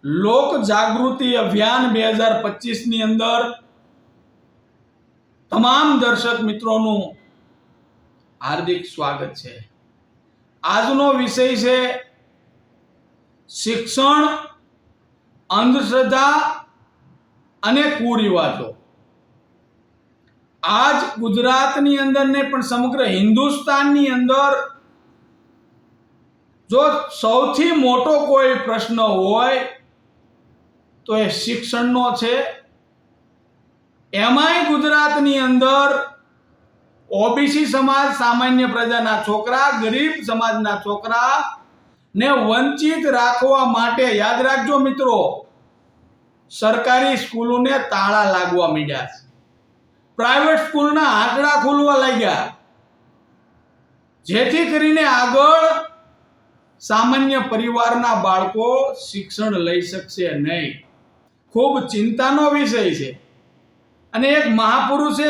લોક જાગૃતિ અભિયાન 2025 ની અંદર તમામ દર્શક મિત્રોનું હાર્દિક સ્વાગત છે। આજનો વિષય છે શિક્ષણ, અંધશ્રદ્ધા અને કુરિવાજો। આજ ગુજરાતની અંદર ને પણ સમગ્ર હિન્દુસ્તાનની અંદર જો સૌથી મોટો કોઈ પ્રશ્ન હોય તો એ શિક્ષણનો છે। એમાંય ગુજરાતની અંદર ઓબીસી સમાજ, સામાન્ય પ્રજાના છોકરા, ગરીબ સમાજના છોકરા ને વંચિત રાખવા માટે યાદ રાખજો મિત્રો, સરકારી સ્કૂલોને તાળા લાગવા માંડ્યા છે, પ્રાઇવેટ સ્કૂલના આંકડા ખુલવા લાગ્યા, જેથી કરીને આગળ સામાન્ય પરિવારના બાળકો શિક્ષણ લઈ શકશે નહીં। ખૂબ ચિંતાનો વિષય છે। અને એક મહાપુરુષે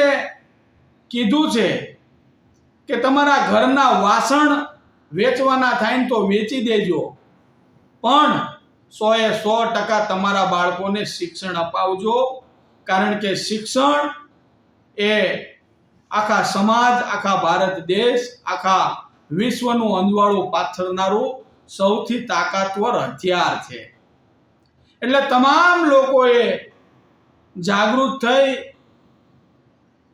કીધું છે કે તમારા ઘરના વાસણ વેચવાના થાય ને તો વેચી દેજો, પણ 100% તમારા બાળકોને શિક્ષણ અપાવજો, કારણ કે શિક્ષણ એ આખા સમાજ, આખા ભારત દેશ, આખા વિશ્વનું અંજવાળું પાથરનારું સૌથી તાકાતવર હથિયાર છે। એટલે તમામ લોકોએ જાગૃત થઈ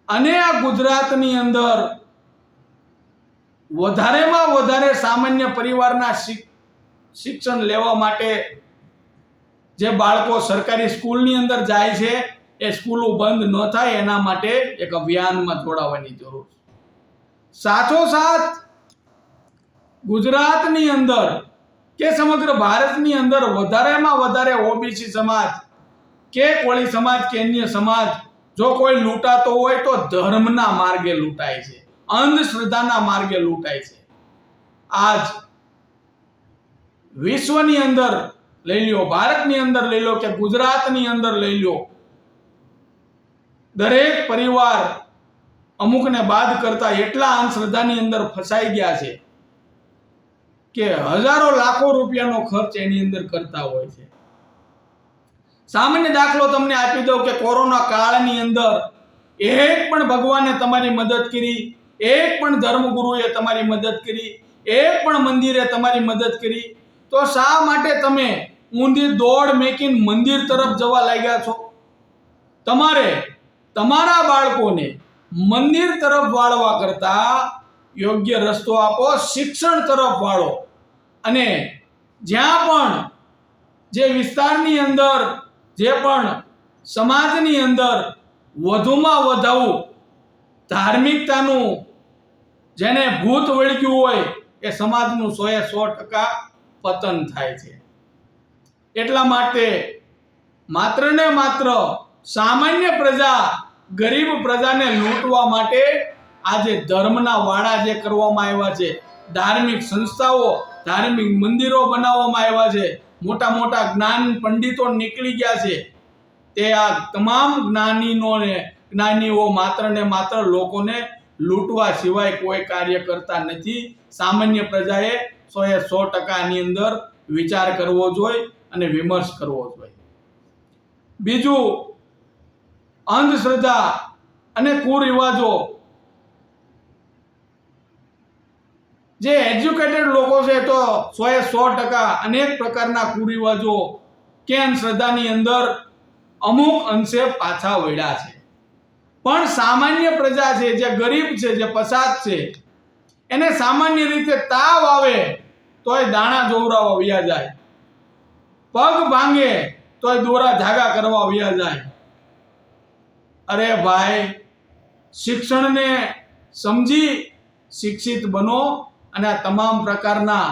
અને આ ગુજરાતની અંદર વધારેમાં વધારે સામાન્ય પરિવારના શિક્ષણ લેવા માટે જે બાળકો સરકારી સ્કૂલની અંદર જાય છે એ સ્કૂલો બંધ ન થાય એના માટે એક અભિયાનમાં જોડાવાની જરૂર છે। સાથોસાથ ગુજરાતની અંદર કે સમગ્ર ભારતની અંદર વધારેમાં વધારે ઓબીસી સમાજ કે કોળી સમાજ કે અન્ય સમાજ જો કોઈ લૂંટાતો હોય તો ધર્મના માર્ગે લૂંટાય છે, અંધશ્રદ્ધાના માર્ગે લૂંટાય છે। આજ વિશ્વની અંદર લઈ લ્યો, ભારતની અંદર લઈ લો કે ગુજરાતની અંદર લઈ લો, દરેક પરિવાર અમુકને બાદ કરતા એટલા અંધશ્રદ્ધાની અંદર ફસાઈ ગયા છે કે હજારો લાખો રૂપિયાનો ખર્ચ એની અંદર કરતા હોય છે। સામાન્ય દાખલો તમને આપી દઉં કે કોરોના કાળની અંદર એક પણ ભગવાને તમારી મદદ કરી, એક પણ ધર્મગુરુએ તમારી મદદ કરી, એક પણ મંદિરે તમારી મદદ કરી, તો શા માટે તમે ઊંધી દોડ મેકીને મંદિર તરફ જવા લાગ્યા છો? તમારે તમારા બાળકોને મંદિર તરફ વાળવા કરતા યોગ્ય રસ્તો આપો, શિક્ષણ તરફ વાળો। અને જ્યાં પણ જે વિસ્તારની અંદર, જે પણ સમાજની અંદર વધુમાં વધુ ધાર્મિકતાનું જેને ભૂત વળગ્યું હોય એ સમાજનું 100% પતન થાય છે। એટલા માટે માત્ર ને માત્ર સામાન્ય પ્રજા, ગરીબ પ્રજાને લૂંટવા માટે આજે ધર્મના વાડા જે કરવામાં આવ્યા છે, ધાર્મિક સંસ્થાઓ, ધાર્મિક મંદિરો બનાવવામાં આવ્યા છે, મોટા મોટા જ્ઞાન પંડિતો નીકળી ગયા છે, તે આ તમામ જ્ઞાનીઓ માત્ર ને માત્ર લોકોને લૂંટવા સિવાય કોઈ કાર્ય કરતા નથી। સામાન્ય પ્રજાએ 100% આની અંદર વિચાર કરવો જોઈએ અને વિમર્શ કરવો જોઈએ। બીજું, અંધશ્રદ્ધા અને કુરિવાજો, જે એજ્યુકેટેડ લોકો છે તો 100% અનેક પ્રકારના કુરિવાજો કે અંધશ્રદ્ધાની અંદર અમુક અંશે પાછા વળ્યા છે, પણ સામાન્ય પ્રજા છે, જે ગરીબ છે, જે પછાત છે, એને સામાન્ય રીતે તાવ આવે તોય દાણા જોવરાવા વયા જાય, પગ ભાંગે તોય દોરા ધાગા કરવા વયા જાય। અરે ભાઈ, શિક્ષણને સમજી શિક્ષિત બનો અને આ તમામ પ્રકારના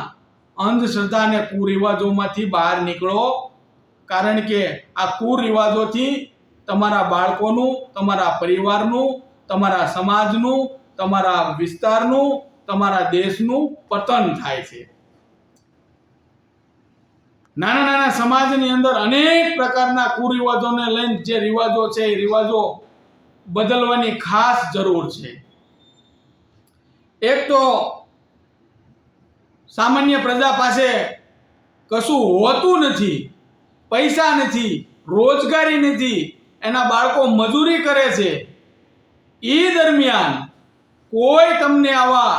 અંધશ્રદ્ધા અને કુરિવાજોમાંથી બહાર નીકળો, કારણ કે આ કુરિવાજોથી તમારા બાળકોનું, તમારા પરિવારનું, તમારા સમાજનું, તમારા વિસ્તારનું, તમારા દેશનું પતન થાય છે। નાના નાના સમાજની અંદર અનેક પ્રકારના કુરિવાજોને લઈને જે રિવાજો છે એ રિવાજો બદલવાની ખાસ જરૂર છે। એક તો સામાન્ય પ્રજા પાસે કશું હોતું નથી, પૈસા નથી, રોજગારી નથી, એના બાળકો મજૂરી કરે છે, એ દરમિયાન કોઈ તમને આવા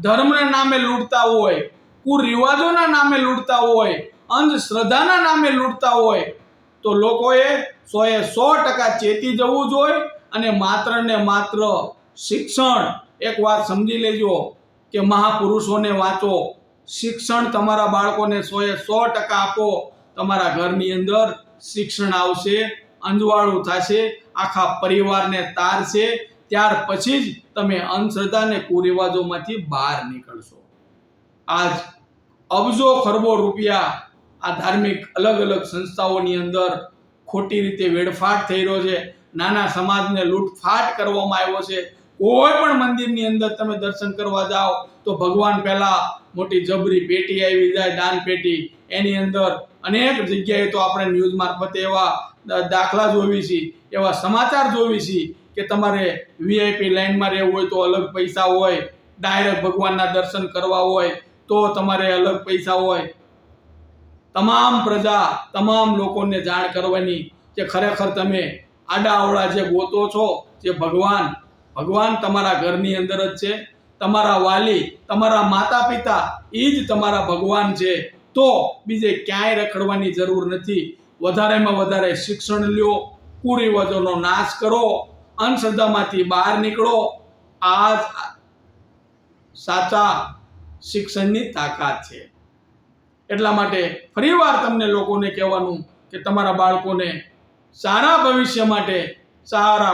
ધર્મના નામે લૂંટતા હોય, કુરિવાજોના નામે લૂંટતા હોય, અંધશ્રદ્ધાના નામે લૂંટતા હોય, તો લોકોએ 100% ચેતી જવું જોઈએ. અને માત્ર ને માત્ર શિક્ષણ, એક વાત સમજી લેજો કે મહાપુરુષોને વાંચો, શિક્ષણ તમારા બાળકોને 100% આપો, તમારા ઘરની અંદર શિક્ષણ આવશે, અંજવાળું થશે, આખા પરિવારને તારશે, ત્યાર પછી જ તમે અંધશ્રદ્ધા અને કુરિવાજોમાંથી બહાર નીકળશો. આજ અબજો ખરબો રૂપિયા આ ધાર્મિક અલગ અલગ સંસ્થાઓની અંદર ખોટી રીતે વેડફાટ થઈ રહ્યો છે. નાના સમાજને લૂંટફાટ કરવામાં આવ્યો છે. કોઈ પણ મંદિરની અંદર તમે દર્શન કરવા જાઓ તો ભગવાન પહેલા મોટી જબરી પેટી આવી જાય, દાન પેટી, એની અંદર અનેક જગ્યાએ તો આપણે ન્યૂઝ મારફતે એવા દાખલા જોવી છે, એવા સમાચાર જોવી છે કે તમારે વીઆઈપી લાઈનમાં રહેવું હોય તો અલગ પૈસા હોય, ડાયરેક્ટ ભગવાનના દર્શન કરવા હોય તો તમારે અલગ પૈસા હોય. તમામ પ્રજા, તમામ લોકોને જાણ કરવાની કે ખરેખર તમે આડાઅવળા જે ગોતો છો, જે ભગવાન તમારા ઘરની અંદર જ છે, તમારા વાલી, તમારા માતા પિતા, એ જ તમારા ભગવાન છે. તો બીજે ક્યાંય રખડવાની જરૂર નથી. વધારેમાં વધારે શિક્ષણ લ્યો, કુરિવાજોનો નાશ કરો, અંધશ્રદ્ધામાંથી બહાર નીકળો. આ જ સાચા શિક્ષણની તાકાત છે. એટલા માટે ફરીવાર તમને લોકોને કહેવાનું કે તમારા બાળકોને સારા ભવિષ્ય માટે, સારા